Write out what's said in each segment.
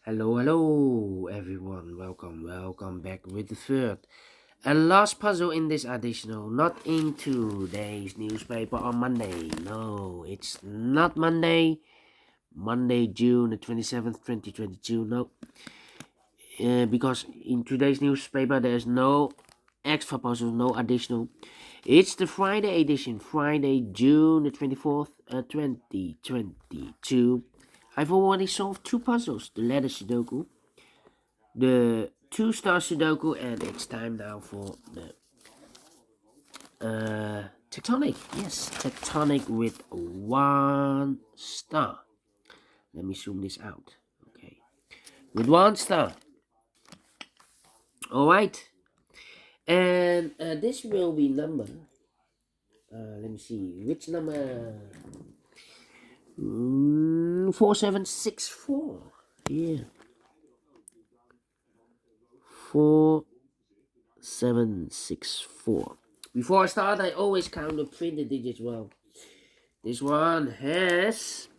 Hello everyone, welcome back with the third and last puzzle in this additional, not in today's newspaper on Monday. No, it's not Monday, June the 27th, 2022. No, because in today's newspaper there's no extra puzzle, no additional. It's the Friday edition, Friday, June the 24th, 2022. I've already solved two puzzles, the letter Sudoku, the 2-star Sudoku, and it's time now for the Tectonic. Yes, Tectonic with 1 star. Let me zoom this out. Okay, with 1 star. All right, and this will be number. Let me see which number. 4764. Yeah, 4764. Before I start, I always count the printed digits. Well, this one has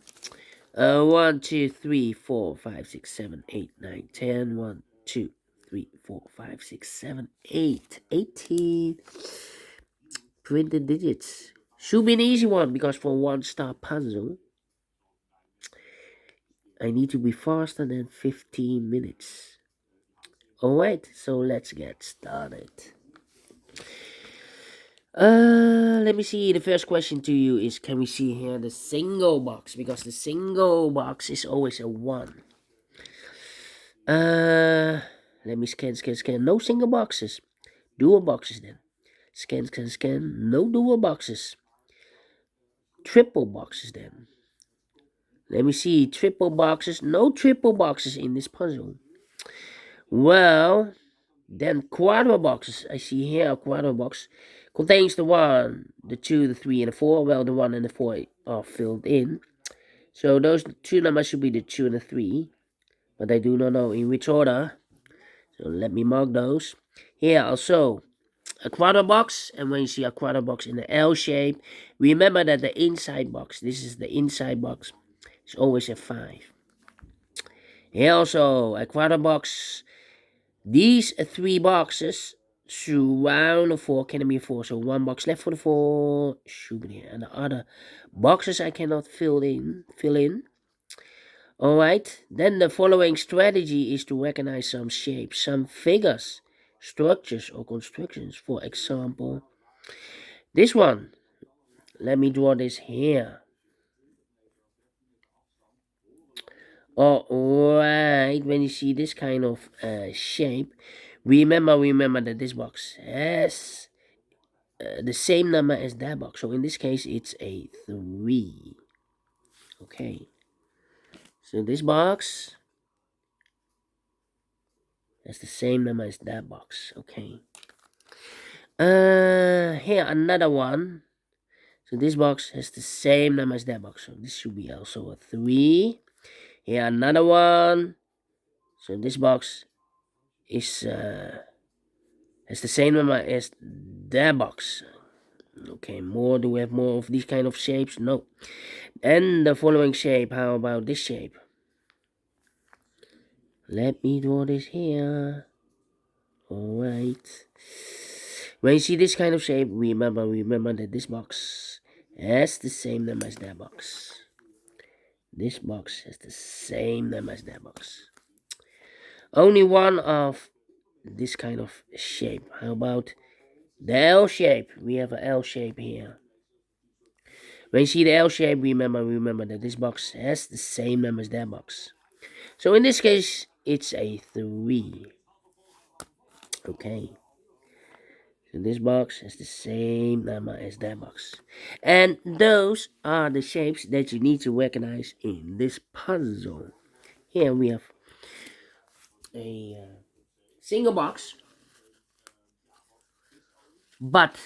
1, 2, 3, 4, 5, 6, 7, 8, 9, 10. 1, 2, 3, 4, 5, 6, 7, 8, 18 printed digits. Should be an easy one because for 1-star puzzle, I need to be faster than 15 minutes. Alright, so let's get started. Let me see. The first question to you is, can we see here the single box? Because the single box is always a 1. Let me scan. No single boxes. Dual boxes then. Scan. No dual boxes. Triple boxes then. Let me see. Triple boxes. No triple boxes in this puzzle. Well, then quadruple boxes. I see here a quadruple box. Contains the 1, the 2, the 3, and the 4. Well, the 1 and the 4 are filled in. So those two numbers should be the 2 and the 3. But I do not know in which order. So let me mark those. Here also a quadruple box. And when you see a quadruple box in the L shape, remember that the inside box, this is the inside box, is always a 5. Here also a quadruple box. These 3 boxes surround the 4, can be 4. So 1 box left for the 4, should be here. And the other boxes I cannot fill in. Alright, then the following strategy is to recognize some shapes, some figures, structures or constructions. For example, this one. Let me draw this here. Alright, when you see this kind of shape, remember that this box has the same number as that box. So in this case, it's a 3. Okay. So this box has the same number as that box. Okay. Here another one. So this box has the same number as that box. So this should be also a 3. Here another one. So this box is has the same number as that box. Okay, do we have more of these kind of shapes? No. And the following shape, how about this shape? Let me draw this here. Alright. When you see this kind of shape, remember that this box has the same number as that box. This box has the same number as that box. Only one of this kind of shape. How about the L shape? We have an L shape here. When you see the L shape, remember that this box has the same number as that box. So in this case, it's a 3. Okay. So this box has the same number as that box. And those are the shapes that you need to recognize in this puzzle. Here we have a single box. But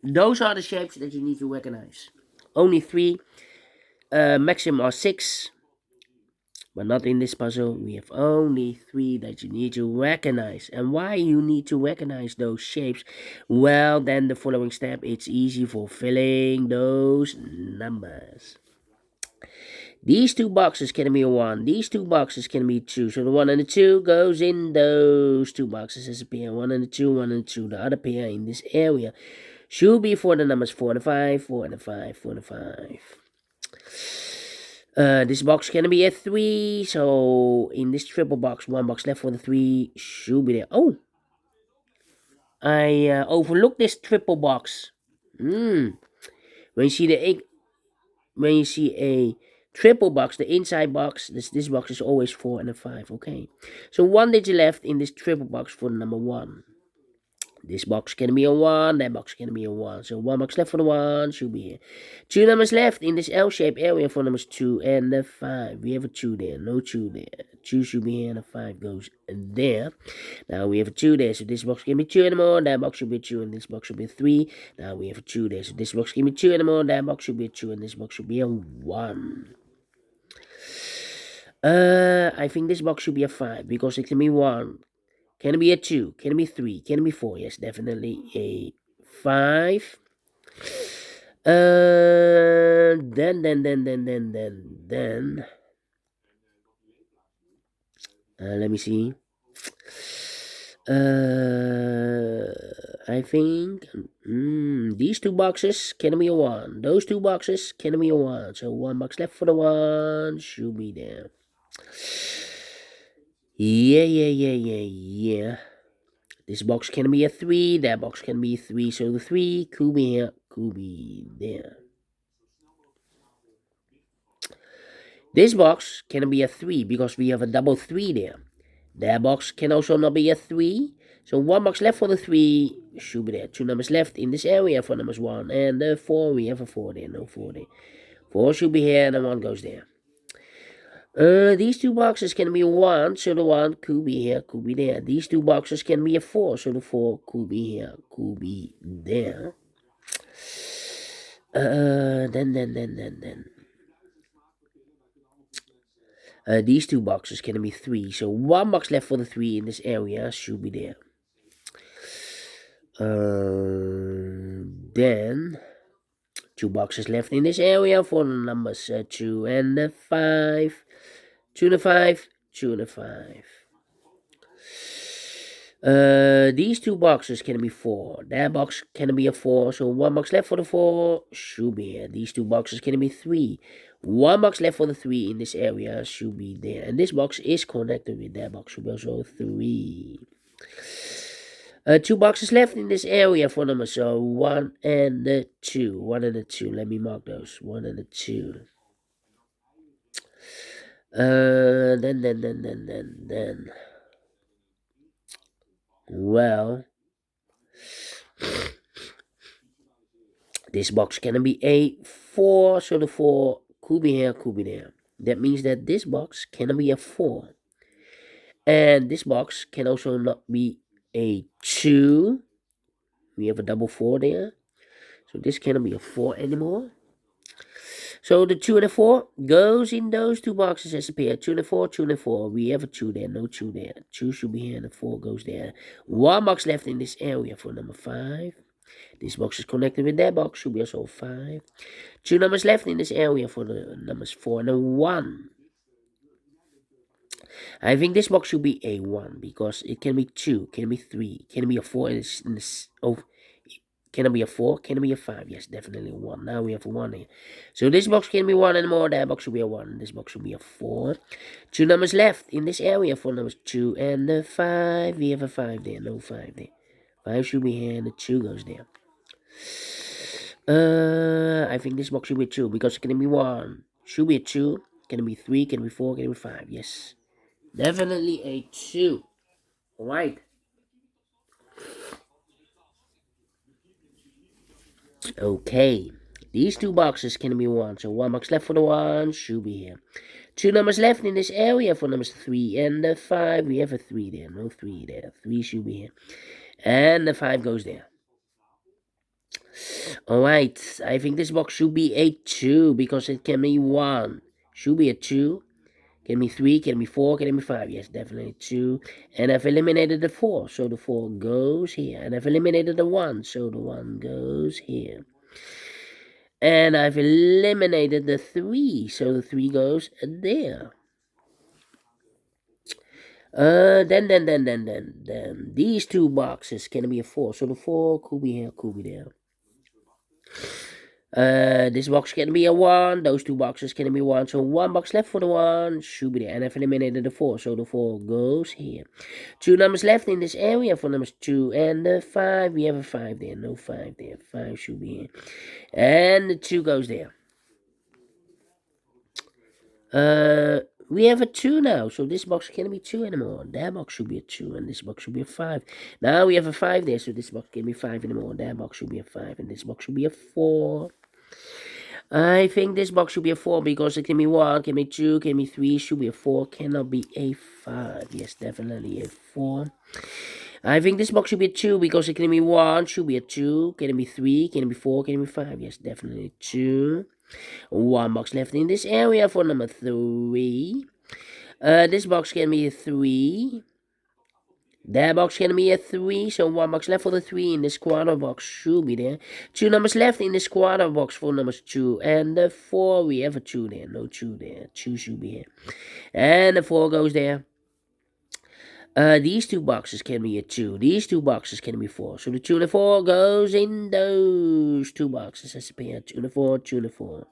those are the shapes that you need to recognize. Only 3, maximum are 6. But not in this puzzle. We have only 3 that you need to recognize. And why you need to recognize those shapes? Well, then the following step, it's easy for filling those numbers. These two boxes can be a 1. These two boxes can be 2. So the 1 and the 2 goes in those two boxes as a pair. 1 and the 2, 1 and the 2. The other pair in this area should be for the numbers 4 and 5, 4 and 5, 4 and 5. This box can be a 3. So in this triple box, 1 box left for the 3 should be there. Oh! I overlooked this triple box. When you see a triple box, the inside box, this box is always 4 and a 5. Okay, so 1 digit left in this triple box for the number 1. This box can be a 1, that box can be a 1. So 1 box left for the 1 should be here. 2 numbers left in this L-shaped area for numbers 2 and the 5. We have a 2 there, no 2 there. 2 should be here and the 5 goes there. Now we have a 2 there, so this box can be 2 anymore. That box should be 2 and this box should be 3. Now we have a 2 there, so this box can be 2 anymore. That box should be 2 and this box should be a 1. I think this box should be a 5 because it can be 1. Can it be a 2? Can it be 3? Can it be 4? Yes, definitely a 5. Then. Let me see. I think these two boxes can be a 1. Those two boxes can be a 1. So 1 box left for the 1 should be there. Yeah. This box can be a 3. That box can be 3. So the 3 could be here, could be there. This box can be a 3 because we have a double 3 there. That box can also not be a 3. So 1 box left for the 3 should be there. 2 numbers left in this area for numbers 1 and the 4. We have a 4 there, no 4 there. 4 should be here and the 1 goes there. These two boxes can be a 1, so the 1 could be here, could be there. These two boxes can be a 4, so the 4 could be here, could be there. Then. These two boxes can be 3, so 1 box left for the 3 in this area should be there. Then 2 boxes left in this area for the numbers 2 and the 5. 2 and a 5, 2 and a 5. These two boxes can be 4. That box can be a 4, so 1 box left for the 4 should be here. These two boxes can be 3. 1 box left for the 3 in this area should be there. And this box is connected with that box, should be also 3. 2 boxes left in this area for numbers 1 and the 2. 1 and the 2. Let me mark those. 1 and the 2. Then. Well, this box can be a 4, so the 4 could be here, could be there. That means that this box can be a 4. And this box can also not be a 2. We have a double 4 there. So this cannot be a 4 anymore. So the 2 and the 4 goes in those two boxes as a pair. 2 and the 4, 2 and the 4. We have a 2 there, no 2 there. 2 should be here and the 4 goes there. 1 box left in this area for number 5. This box is connected with that box, should be also 5. 2 numbers left in this area for the numbers 4 and a 1. I think this box should be a 1 because it can be 2, can be 3, can be a 4 in this can it be a 4? Can it be a 5? Yes, definitely a 1. Now we have a 1 here. So this box can be 1 and more. That box should be a 1. This box should be a 4. 2 numbers left in this area for numbers 2 and the 5. We have a 5 there. No 5 there. 5 should be here and the 2 goes there. I think this box should be a 2 because it can be 1. Should be a 2. Can it be 3? Can it be 4? Can it be 5? Yes. Definitely a 2. Alright. Okay, these two boxes can be 1, so 1 box left for the 1 should be here. 2 numbers left in this area for numbers 3 and the 5. We have a 3 there, no 3 there. 3 should be here. And the 5 goes there. Alright, I think this box should be a 2 because it can be 1. Should be a 2. Can be 3, can be 4, can be 5. Yes, definitely 2. And I've eliminated the 4, so the 4 goes here. And I've eliminated the 1, so the 1 goes here. And I've eliminated the 3, so the 3 goes there. Then these 2 boxes can be a 4, so the 4 could be here, could be there. This box can be a 1, those 2 boxes can be 1, so 1 box left for the 1, should be there, and I've eliminated the 4, so the 4 goes here. 2 numbers left in this area for numbers 2 and the 5, we have a 5 there, no 5 there, 5 should be here, and the 2 goes there. We have a 2 now, so this box can't be 2 anymore. That box should be a 2, and this box should be a 5. Now we have a 5 there, so this box can't be 5 anymore. That box should be a 5, and this box should be a 4. I think this box should be a 4 because it can be 1, can be 2, can be 3, should be a 4, cannot be a 5. Yes, definitely a 4. I think this box should be a 2 because it can be 1, should be a 2, can it be 3, can it be 4, can it be 5. Yes, definitely 2. 1 box left in this area for number 3. This box can be a 3. That box can be a 3, so 1 box left for the 3 in this quarter box should be there. 2 numbers left in this quarter box for numbers 2 and the 4. We have a 2 there, no 2 there. 2 should be here. And the 4 goes there. These 2 boxes can be a 2. These 2 boxes can be 4. So the 2 and the 4 goes in those 2 boxes as a pair. 2 and the 4, 2 and the 4.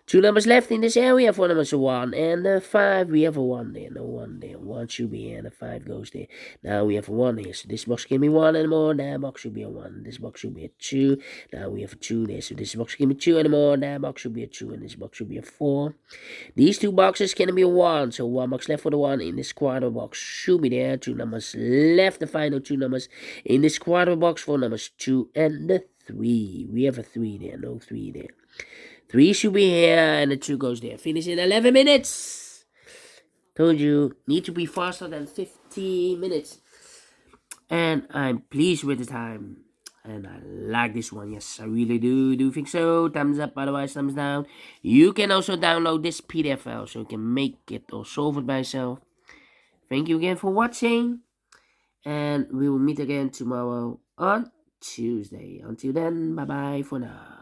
2 numbers left in this area for numbers 1 and the 5. We have a 1 there, no 1 there. 1 should be here, and the 5 goes there. Now we have a 1 here, so this box can be 1 anymore. That box should be a 1. This box should be a 2. Now we have a 2 there, so this box can be 2 anymore. That box should be a 2, and this box should be a 4. These 2 boxes can be a 1, so 1 box left for the 1 in this quarter box should be there. 2 numbers left, the final 2 numbers in this quarter box for numbers 2 and the 3. We have a 3 there, no 3 there. 3 should be here, and the 2 goes there. Finish in 11 minutes. Told you, need to be faster than 15 minutes. And I'm pleased with the time. And I like this one. Yes, I really do. Do you think so? Thumbs up, otherwise thumbs down. You can also download this PDF file so you can make it or solve it by yourself. Thank you again for watching. And we will meet again tomorrow on Tuesday. Until then, bye-bye for now.